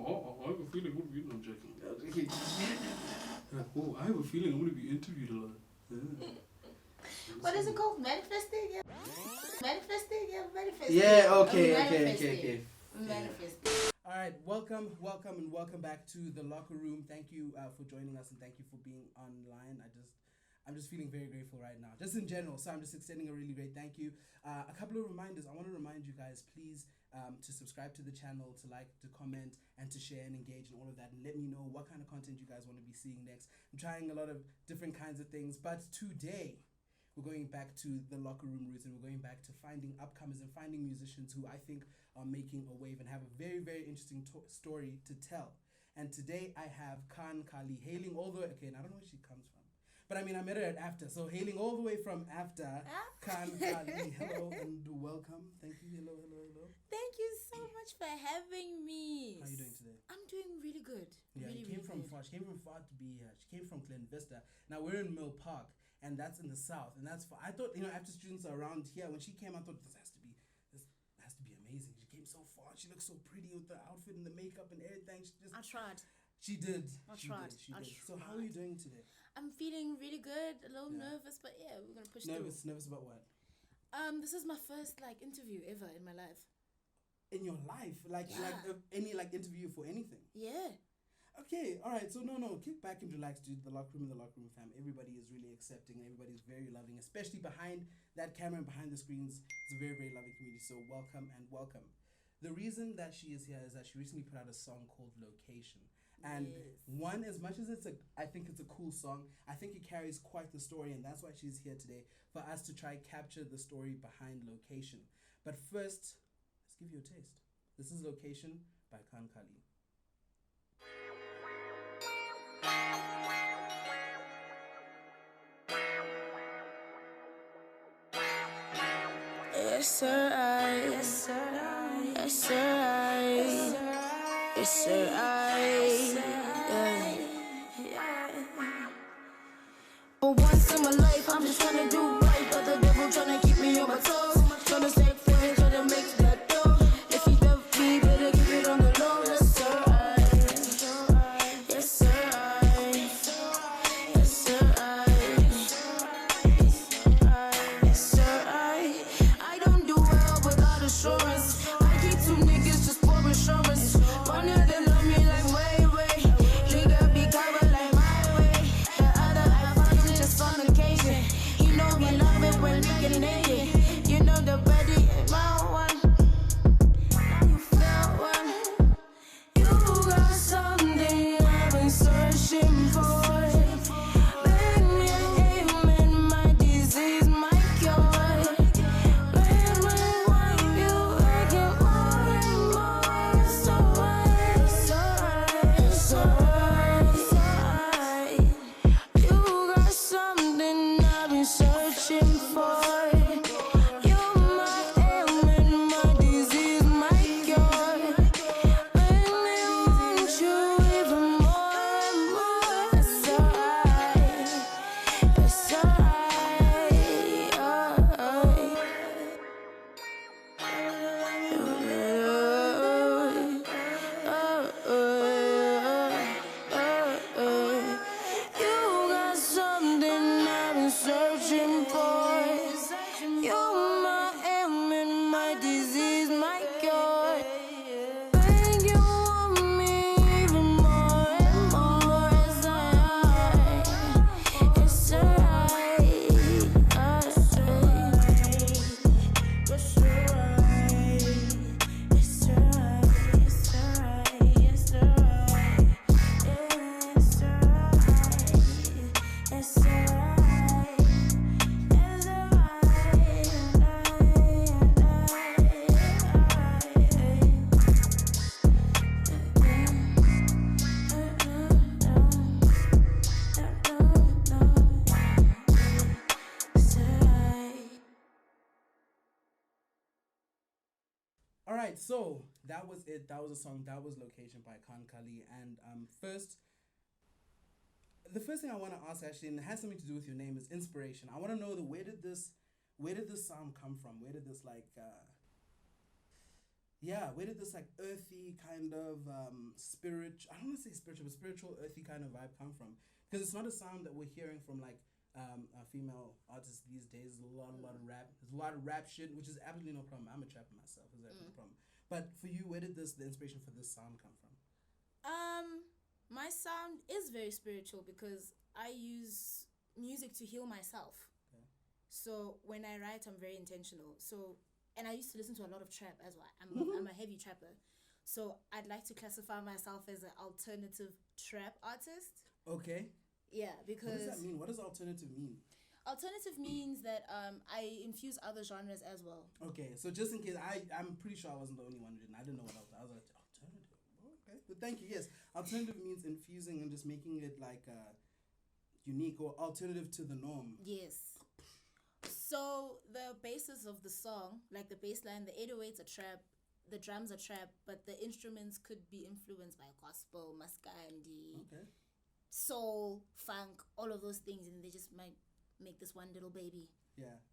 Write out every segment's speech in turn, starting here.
I have a feeling I'm going to be... No, I'm joking. Oh, I have a feeling I'm going to be interviewed a lot. What is it called? Manifesting? Yeah. Manifesting? Yeah, manifesting. Yeah, okay. Manifesting. Alright, welcome back to the Locker Room. Thank you for joining us and thank you for being online. I'm just feeling very grateful right now, just in general. So I'm just extending a really great thank you. A couple of reminders. I want to remind you guys, please, to subscribe to the channel, to like, to comment, and to share and engage and all of that. And let me know what kind of content you guys want to be seeing next. I'm trying a lot of different kinds of things, but today we're going back to the Locker Room roots, and we're going back to finding upcomers and finding musicians who I think are making a wave and have a very, very interesting story to tell. And today I have Khan Khali, hailing all the way, okay, and I don't know where she comes from, but I mean, I met her at AFTA, so hailing all the way from AFTA, Khan Khali, hello and welcome. Thank you, hello. Thank you so much for having me. How are you doing today? I'm doing really good. Yeah, really, she came from far to be here. She came from Glen Vista. Now we're in Mill Park, and that's in the south, and that's far. I thought, AFTA students are around here. When she came, I thought this has to be amazing. She came so far. She looked so pretty with the outfit and the makeup and everything. I tried. She did. She did. So how are you doing today? I'm feeling really good. A little nervous, but yeah, we're gonna push through. Nervous about what? This is my first interview ever in my life. In your life, any interview for anything? Yeah. Okay, all right. So no, kick back and relax, dude. The Locker Room fam. Everybody is really accepting and everybody's very loving, especially behind that camera and behind the screens. It's a very, very loving community. So welcome. The reason that she is here is that she recently put out a song called Location. And one, as much as I think it's a cool song, I think it carries quite the story, and that's why she's here today, for us to try capture the story behind Location. But first, let's give you a taste. This is Location by Khan Khali. Yes, sir, yes, sir, yes, sir, yes, sir, But once in my life, I'm just trying to do right, but the devil trying to keep me on my toes, trying to stay free, trying to make that dough. If you love me, better keep it on the low. Yes, sir, yes, sir, yes, sir, yes, sir, I don't do well without assurance. I keep two niggas just for insurance. One of them love me like way. Nigga be covered like my way. The other I fuck him just on occasion. You know we love it when we get naked. You know the body is my one. Now you felt one. You got something I've been searching for. Make me aim in my disease, my cure. When we want you, I get more and more. It's alright, it's alright, it's alright, it's alright. You got something I've been searching for. You're my aim and my disease, my cure. Make me want you even more and more. It's alright, it's alright. You got something I've been searching for. You're my aim and my disease, my cure. Make you want me even more and more. It's alright, it's alright, it's alright, it's alright, it's alright, it's alright, it's alright, it's alright, it's All right, so that was it. That was a song. That was Location by Khan Khali. And the first thing I want to ask, actually, and it has something to do with your name, is inspiration. I want to know where did this sound come from? Where did this where did this like earthy kind of spirit, I don't want to say spiritual, but spiritual earthy kind of vibe come from? Because it's not a sound that we're hearing from like female artists these days. There's a lot of rap. There's a lot of rap shit, which is absolutely no problem. I'm a trapper myself. Is that no problem? But for you, where did the inspiration for this sound come from? My sound is very spiritual because I use music to heal myself. Okay. So when I write, I'm very intentional. So, and I used to listen to a lot of trap as well. I'm a heavy trapper. So I'd like to classify myself as an alternative trap artist. Okay. Yeah, because... What does that mean? What does alternative mean? Alternative means that I infuse other genres as well. Okay, so just in case, I'm pretty sure I wasn't the only one who didn't. I didn't know what else. I was like, alternative. Oh, okay, but thank you. Yes, alternative means infusing and just making it like unique or alternative to the norm. Yes. So the basis of the song, like the bass line, the 808s are trap, the drums are trap, but the instruments could be influenced by gospel, maskandi, Okay. soul, funk, all of those things, and they just might make this one little baby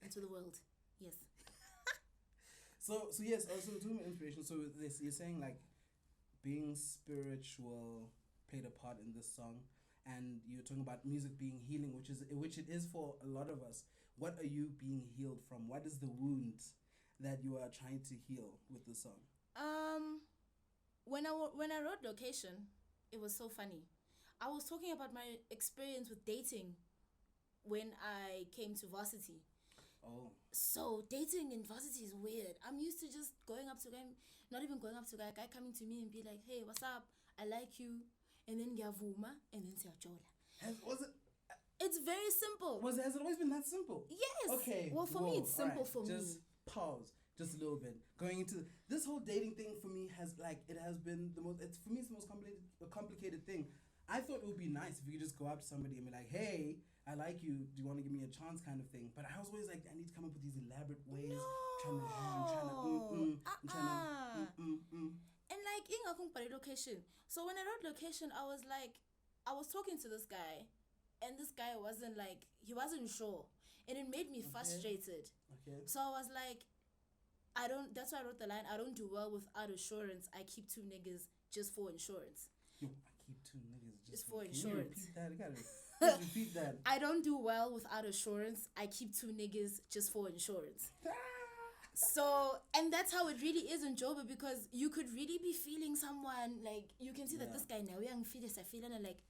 into the world. Yes. So yes, also doing inspiration. So this, you're saying like being spiritual played a part in this song, and you're talking about music being healing, which it is for a lot of us. What are you being healed from? What is the wound that you are trying to heal with the song? When I wrote Location, it was so funny. I was talking about my experience with dating when I came to varsity. Oh. So dating in varsity is weird. I'm used to just going up to a guy, not even going up to a guy coming to me and be like, hey, what's up? I like you. And then ngiyavuma, and then siyajola. It's very simple. Has it always been that simple? Yes. Okay. Well, for me, it's simple for me. Just pause. Just a little bit. Going into this whole dating thing for me has been the most. For me, it's the most complicated thing. I thought it would be nice if you could just go up to somebody and be like, hey, I like you. Do you want to give me a chance kind of thing? But I was always like, I need to come up with these elaborate ways. No. And like, in Location. So when I wrote Location, I was talking to this guy, and this guy he wasn't sure. And it made me frustrated. Okay. So I was like, that's why I wrote the line, I don't do well without assurance. I keep 2 niggas just for insurance. Yo, I keep 2 niggas just for insurance. Repeat that. Let's repeat that. I don't do well without assurance. I keep 2 niggas just for insurance. So, and that's how it really is in Joburg, because you could really be feeling someone, like, you can see that this guy now, young feelings are feeling, and like,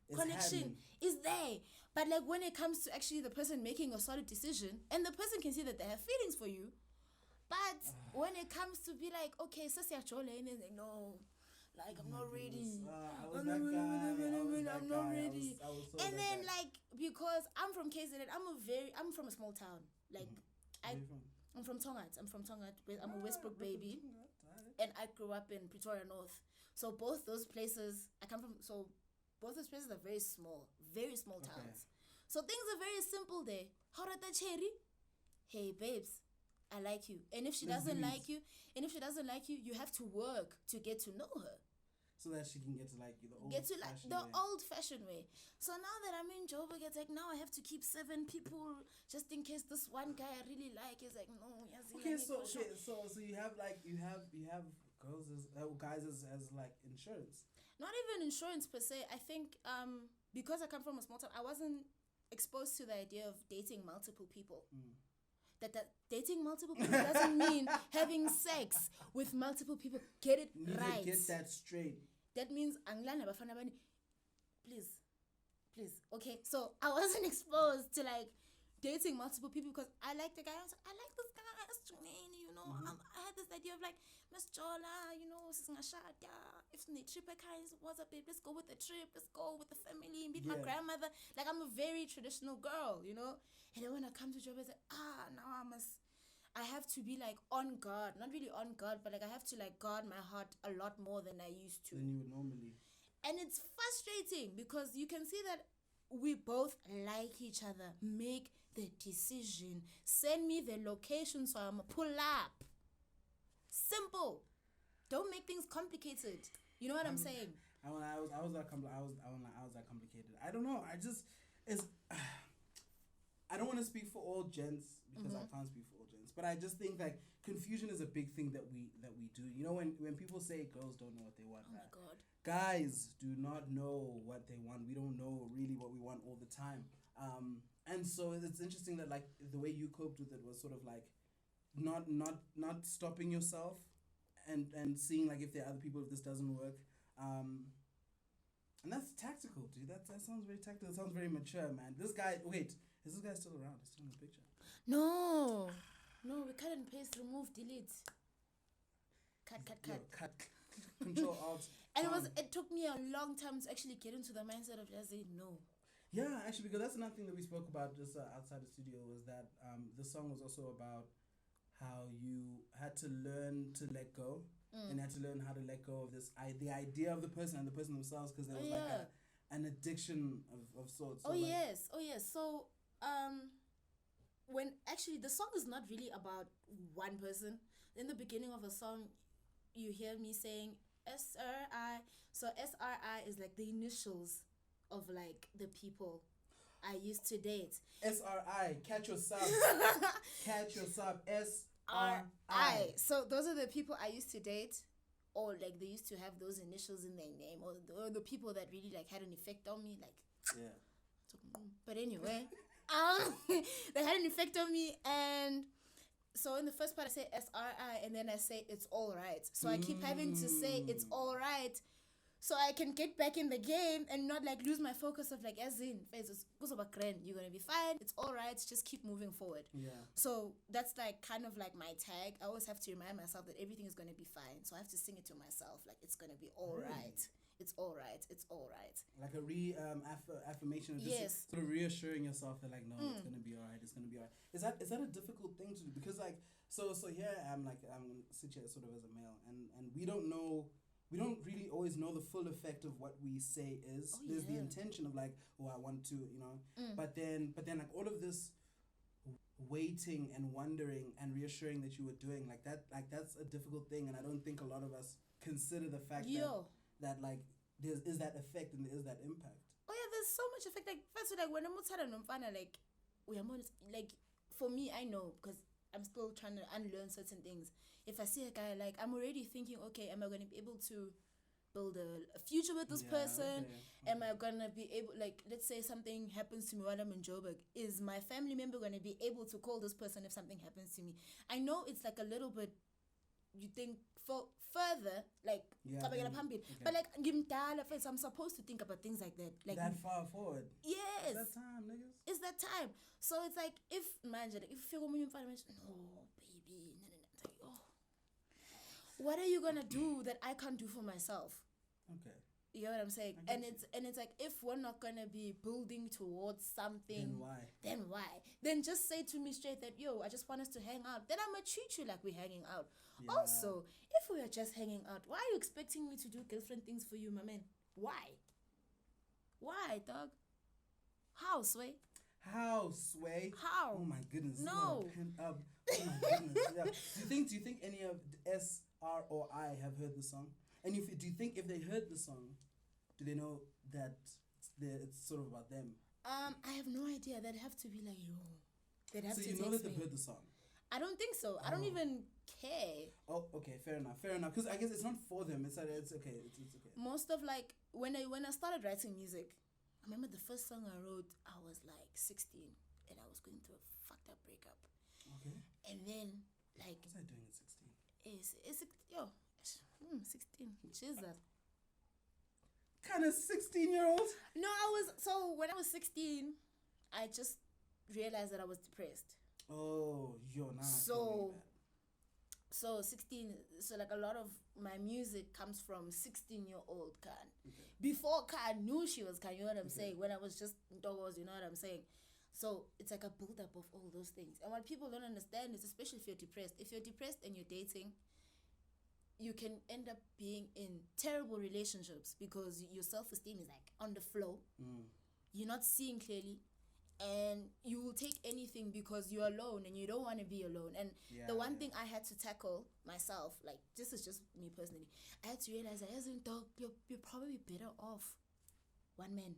it's connection happening. is there. But like, when it comes to actually the person making a solid decision, and the person can see that they have feelings for you, but when it comes to be like, okay, so and they're like, no, like, I'm not ready. I'm not ready. And then like, because I'm from KZN, I'm from a small town. Like, I'm from Tongat. I'm a Westbrook baby. And I grew up in Pretoria North. So both those places both those places are very small towns. So things are very simple there. How did that cherry? Hey babes, I like you. And if she doesn't like you, you have to work to get to know her. So that she can get to like you the old-fashioned way. So now that I'm in Joburg, it's like, now I have to keep 7 people just in case this one guy I really like is like, no. So you have girls guys as like insurance. Not even insurance per se. I think because I come from a small town, I wasn't exposed to the idea of dating multiple people. That dating multiple people doesn't mean having sex with multiple people. Get it right. Get that straight. That means please. Okay, so I wasn't exposed to like dating multiple people because I like the guy. I was like, I like this guy. You know, I had this idea of like, Miss Jola, you know, if the trip what's up, babe? Let's go with the trip. Let's go with the family and meet my grandmother. Like, I'm a very traditional girl, you know. And then when I come to job, it's like, now I have to be like on guard. Not really on guard, but like I have to like guard my heart a lot more than I used to. Than you would normally. And it's frustrating because you can see that we both like each other. Make the decision. Send me the location so I'm pull up. Simple. Don't make things complicated. You know what I'm saying? I was that complicated. I don't know. I don't want to speak for all gents because I can't speak for all gents, but I just think like confusion is a big thing that we do. You know, when people say girls don't know what they want, Oh my God. guys do not know what they want. We don't know really what we want all the time. And so it's interesting that like the way you coped with it was sort of like not stopping yourself and seeing like if there are other people, if this doesn't work. And that's tactical, dude. That sounds very tactical. It sounds very mature, man. This guy, wait, is this guy still around? He's still in the picture. No, we cut and paste, remove, delete. Cut. Yo, cut. Control Alt. And it took me a long time to actually get into the mindset of just saying no. Yeah, actually, because that's another thing that we spoke about just outside the studio was that the song was also about how you had to learn to let go and had to learn how to let go of the idea of the person and the person themselves, because there was like an addiction of sorts. So Yes. So when actually the song is not really about one person. In the beginning of a song, you hear me saying SRI. So SRI is like the initials of like the people I used to date. SRI, catch your sub. Catch your sub. SRI. So those are the people I used to date, or like they used to have those initials in their name, or the people that really like had an effect on me, like. Yeah. But anyway, they had an effect on me, and so in the first part I say SRI, and then I say it's all right. So I keep having to say it's all right, so I can get back in the game and not like lose my focus of like, as in, you're gonna be fine, it's all right, just keep moving forward. Yeah. So that's like kind of like my tag. I always have to remind myself that everything is gonna be fine. So I have to sing it to myself, like it's gonna be all right. It's all right. It's all right. Like a affirmation of just sort of reassuring yourself that like, no, it's gonna be all right. It's gonna be all right. Is that a difficult thing to do? Because like, so here I'm situated sort of as a male, and we don't really always know the full effect of what we say is. There's the intention of like, oh, I want to, you know, but then like all of this waiting and wondering and reassuring that you were doing like that's a difficult thing, and I don't think a lot of us consider the fact that like there is that effect and there is that impact. Oh yeah, there's so much effect. Like first, like when I'm like we are more like, for me, I know because I'm still trying to unlearn certain things. If I see a guy, like I'm already thinking, okay, am I going to be able to build a future with this person? Okay. Am I going to be able, like, let's say something happens to me while I'm in Joburg. Is my family member going to be able to call this person if something happens to me? I know it's like a little bit, you think further, like, but like, I'm supposed to think about things like that. Like that far forward. Yes. It's that time, niggas. It's that time. So it's like, if you're going to find no, baby, no. It's like, oh, what are you going to do that I can't do for myself? Okay. You know what I'm saying? And it's like, if we're not gonna be building towards something, then why? Then just say to me straight that, yo, I just want us to hang out. Then I'm gonna treat you like we're hanging out. Yeah. Also, if we are just hanging out, why are you expecting me to do girlfriend things for you, my man? Why, dog? How, Sway? How, Sway? How? Oh my goodness. No. Oh my goodness. Yeah. Do you think any of S, R, or I have heard the song? And do you think if they heard the song, do they know that it's sort of about them? I have no idea. They'd have to be like, yo. They'd have so to. So you know that they've heard the song? I don't think so. I don't even care. Oh, okay, fair enough. Because I guess it's not for them. It's okay. It's okay. Most of like when I started writing music, I remember the first song I wrote. I was like 16, and I was going through a fucked up breakup. Okay. And then like. What's I doing at 16? It's 16. Jesus. Kind of 16-year-old? No, when I was 16, I just realized that I was depressed. Oh, yo, nah. So 16, so like a lot of my music comes from 16-year-old Khan. Okay. Before Khan knew she was Khan, you know what I'm saying? When I was just doggos, you know what I'm saying? So it's like a build-up of all those things. And what people don't understand is, especially if you're depressed and you're dating, you can end up being in terrible relationships because your self-esteem is like on the floor. You're not seeing clearly, and you will take anything because you're alone and you don't want to be alone. And the one thing I had to tackle myself, like this is just me personally, I had to realize that as in dog, you're probably better off one man.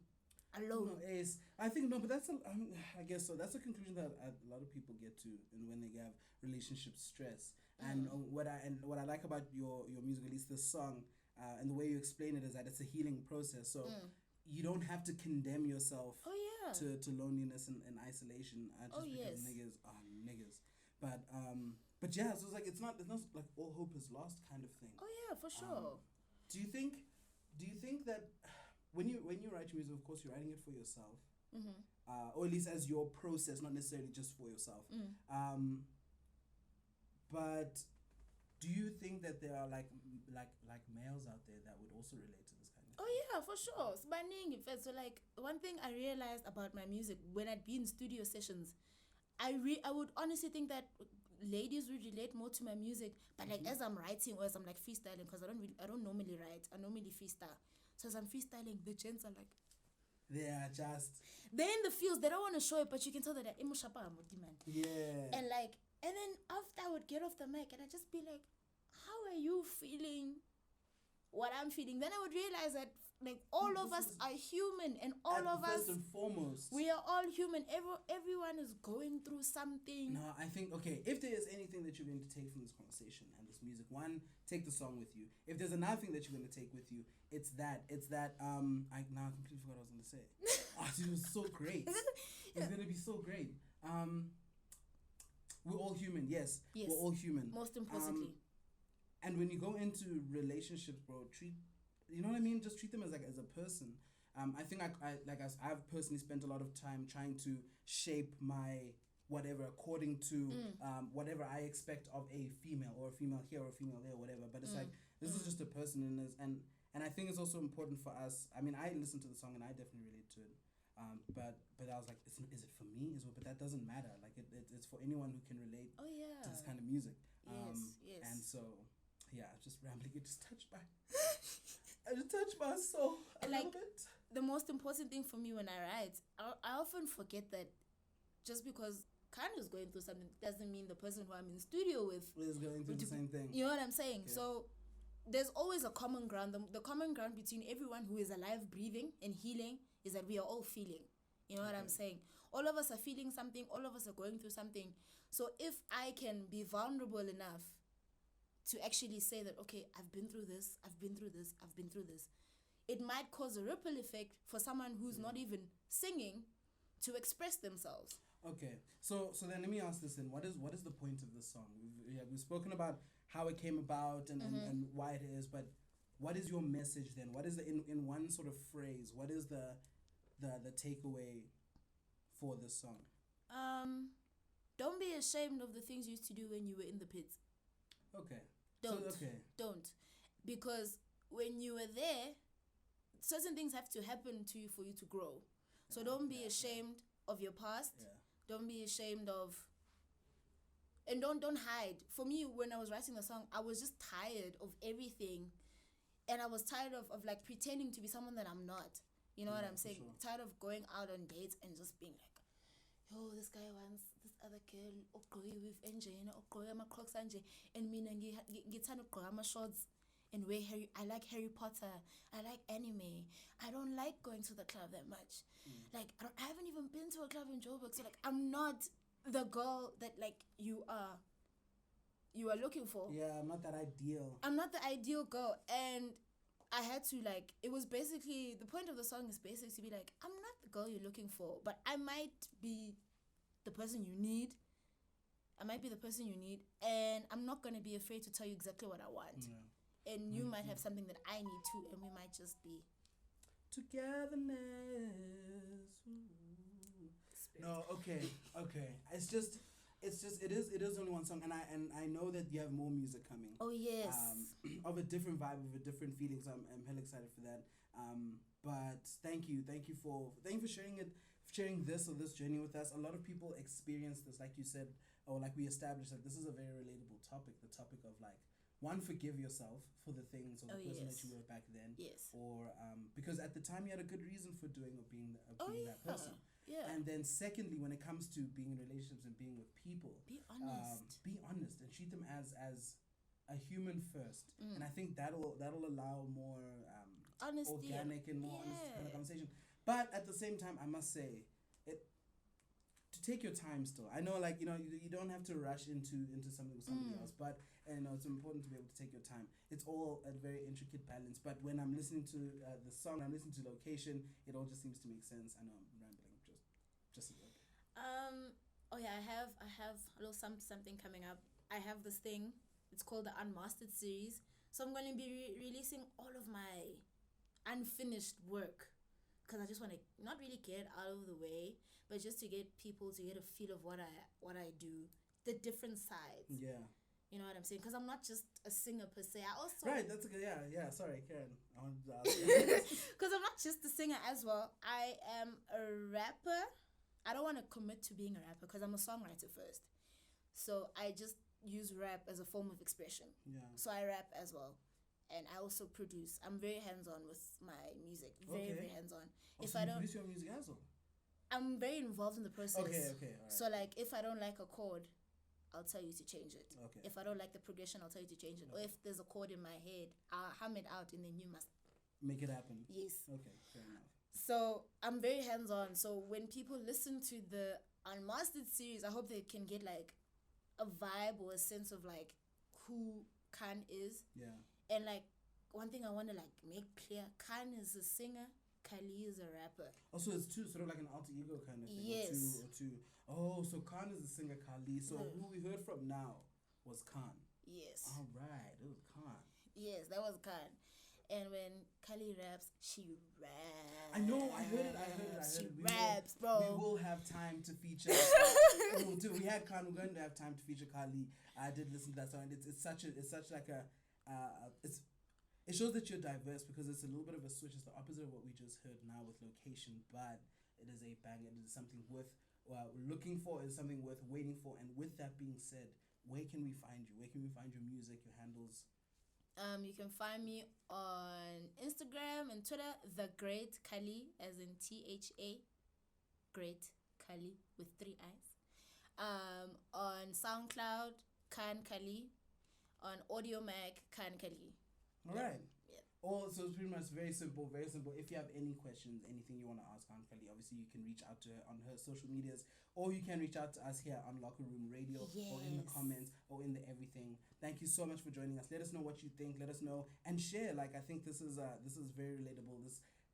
alone. No, Ace. I think no, but that's I guess so. That's a conclusion that a lot of people get to, and when they have relationship stress. And what I like about your music, at least this song, and the way you explain it, is that it's a healing process. So you don't have to condemn yourself to loneliness and isolation just because niggas are niggas. But yeah, so it's like it's not like all hope is lost kind of thing. Oh yeah, for sure. Do you think that when you write your music, of course you're writing it for yourself, or at least as your process, not necessarily just for yourself. But do you think that there are like males out there that would also relate to this kind of thing? Oh yeah, for sure. So like one thing I realized about my music when I'd be in studio sessions, I would honestly think that ladies would relate more to my music, but like as I'm writing or as I'm like freestyling, because I don't normally write, I normally freestyle. So as I'm freestyling, the gents are like, they're in the fields, they don't want to show it, but you can tell that they're man. Yeah. And then after I would get off the mic and I'd just be like, how are you feeling what I'm feeling? Then I would realize that like all of us are human, and all of us, first and foremost, we are all human. Everyone is going through something. No, I think, okay, if there is anything that you're going to take from this conversation and this music, one, take the song with you. If there's another thing that you're going to take with you, it's that I completely forgot what I was going to say. It was so great. It's going to be so great. We're all human, yes. We're all human. Most importantly. And when you go into relationships, bro, you know what I mean? Just treat them as a person. I think I've personally spent a lot of time trying to shape my whatever according to whatever I expect of a female, or a female here or a female there or whatever. But it's like, this is just a person, and I think it's also important for us. I mean, I listened to the song and I definitely relate to it. But I was like, is it for me? But that doesn't matter. Like it's for anyone who can relate to this kind of music. Yes. And so, yeah, just rambling. It just touched my soul a little bit. The most important thing for me when I write, I often forget that just because Khan is going through something doesn't mean the person who I'm in studio with is going through the same thing. You know what I'm saying? Okay. So there's always a common ground. The common ground between everyone who is alive, breathing, and healing is that we are all feeling. You know what I'm saying? All of us are feeling something. All of us are going through something. So if I can be vulnerable enough to actually say that, okay, I've been through this, it might cause a ripple effect for someone who's not even singing to express themselves. Okay, so then let me ask this then. What is the point of this song? We've spoken about how it came about and why it is, but what is your message then? What is in one sort of phrase, what is the takeaway for this song? Don't be ashamed of the things you used to do when you were in the pits. Okay. Don't. Because when you were there, certain things have to happen to you for you to grow. So don't be ashamed of your past. Yeah. Don't be ashamed of, and don't hide. For me, when I was writing the song, I was just tired of everything, and I was tired of like pretending to be someone that I'm not. You know what I'm saying? Sure. Tired of going out on dates and just being like, yo, this guy wants this other girl, with NJ, my Crocs NJ, and me get my shorts and wear I like Harry Potter, I like anime, I don't like going to the club that much. Like I haven't even been to a club in Joburg, so like I'm not the girl that like you are looking for. Yeah, I'm not that ideal. I'm not the ideal girl, and I had to like, it was basically, the point of the song is basically to be like, I'm not the girl you're looking for, but I might be the person you need. And I'm not going to be afraid to tell you exactly what I want. Yeah. And you might have something that I need too, and we might just be togetherness. No, okay. It is only one song, and I know that you have more music coming. Oh yes. Of a different vibe, of a different feeling. So I'm hella excited for that. But thank you for sharing this journey with us. A lot of people experience this, like you said, or like we established, that this is a very relatable topic. The topic of like, one, forgive yourself for the things or the person that you were back then. Yes. Or because at the time you had a good reason for doing or being that person. Yeah. And then secondly, when it comes to being in relationships and being with people, be honest and treat them as a human first. And I think that'll allow more honesty, organic and more honest kind of conversation. But at the same time, I must say, to take your time still. I know, like, you don't have to rush into something with somebody else, but it's important to be able to take your time. It's all a very intricate balance, but when I'm listening to the song, I'm listening to the location, it all just seems to make sense. I know I'm rambling, just a little bit. Oh yeah, I have a little something coming up. I have this thing. It's called the Unmastered series. So I'm going to be releasing all of my unfinished work, because I just want to not really get it out of the way, but just to get people to get a feel of what I do, the different sides. Yeah. You know what I'm saying? Because I'm not just a singer per se. I also Right. That's okay. Yeah. Sorry, Karen. I wanted to ask. Because I'm not just a singer as well. I am a rapper. I don't want to commit to being a rapper because I'm a songwriter first. So I just use rap as a form of expression. Yeah. So I rap as well. And I also produce. I'm very hands-on with my music. Very hands-on. If I don't produce your music as well? I'm very involved in the process. Okay, all right. So like if I don't like a chord, I'll tell you to change it. Okay. If I don't like the progression, I'll tell you to change it. Okay. Or if there's a chord in my head, I'll hum it out and then you must make it happen. Yes. Okay, fair enough. So I'm very hands-on. So when people listen to the Unmastered series, I hope they can get like a vibe or a sense of like who Khan is. Yeah. And like one thing I want to like make clear, Khan is a singer, Khali is a rapper. Also, it's two, sort of like an alter ego kind of thing. Yes. Or two. Oh, so Khan is the singer, Khali. So who we heard from now was Khan. Yes. All right, it was Khan. Yes, that was Khan. And when Khali raps, she raps. I know, I heard it. She raps, bro. We will have time to feature. We had Khan. We're going to have time to feature Khali. I did listen to that song, and it's such like a it shows that you're diverse because it's a little bit of a switch. It's the opposite of what we just heard now with Location, but it is a bang. It is something worth looking for. It's something worth waiting for. And with that being said, where can we find you? Where can we find your music, your handles? You can find me on Instagram and Twitter, The Great Khali, as in THA, Great Khali with 3 I's. On SoundCloud, Khan Khali. On Audio Mac, Khan Khali. All right. Yeah. So it's pretty much very simple, very simple. If you have any questions, anything you want to ask Khan Khali, obviously you can reach out to her on her social medias, or you can reach out to us here on LockerRoom Radio, or in the comments, or in the everything. Thank you so much for joining us. Let us know what you think. Let us know and share. Like, I think this is very relatable.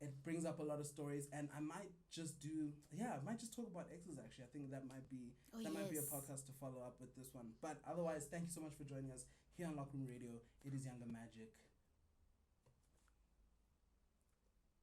It brings up a lot of stories, and I might just talk about exes. Actually, I think that might be a podcast to follow up with this one. But otherwise, thank you so much for joining us here on LockerRoom Radio. It is Yanga Magic.